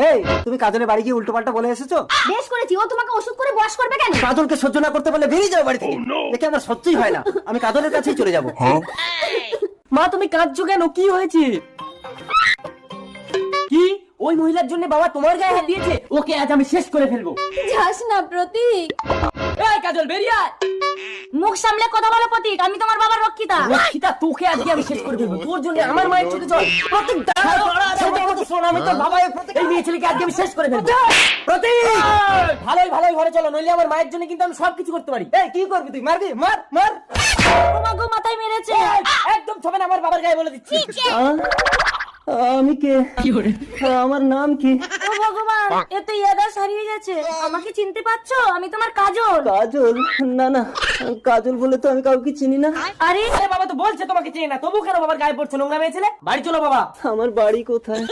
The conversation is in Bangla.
এই তুমি কাজলের বাড়ি গিয়ে উল্টো পাল্টা বলে এসেছো? বেশ করেছি, ও তোমাকে ওষুধ করে বয়স করবে কেন? কাজলকে সহ্য না করতে পারলে বেরিয়ে যাও বাড়ি থেকে। দেখে আমার সহ্যই হয় না, আমি কাজলের কাছেই চলে যাবো। মা তুমি কাঁদছো কেন, কি হয়েছে? কি ওই মহিলার জন্য বাবা তোমার গায়ে হাত দিয়েছে? ওকে আজ আমি শেষ করে ফেলবো। যাস না প্রতীক। এই কাজল বেরিয়ে আয়। মুখ সামলে কথা বলো প্রতীক, আমি তোমার বাবার রক্ষিতা। রক্ষিতা, তোকে আজকে আমি শেষ করে ফেলবো। তোর জন্য আমার মায়ের চোখে জল। প্রতীক দাঁড়া, সেটা আমাকে শোন, আমি তোর বাবা। এই মেয়ে ছেলেকে আজকে আমি শেষ করে ফেলবো। প্রতীক, ভালোই ভালোই ঘরে চলো, নইলে আমার মায়ের জন্য কিন্তু আমি সবকিছু করতে পারি। এই কি করবি তুই? মারবি? মার মার। তোমাকে মাথায় মেরেছে। একদম ছবে না আমার বাবার গায়ে বলে দিচ্ছি। আমি কে? আমার নাম কি? ও ভগবান, এ তো ইয়াদাস হারিয়ে গেছে। আমাকে চিনতে পারছো? আমি তোমার কাজল। কাজল? না না, কাজল বলে তো আমি কাউকে চিনি না। আরে আরে বাবা তো বলছে তোমাকে চেনে না, তবু কেন বাবার গায়ে পড়ছো নোংরা মেয়ে ছেলে? বাড়ি চলো বাবা। আমার বাড়ি কোথায়?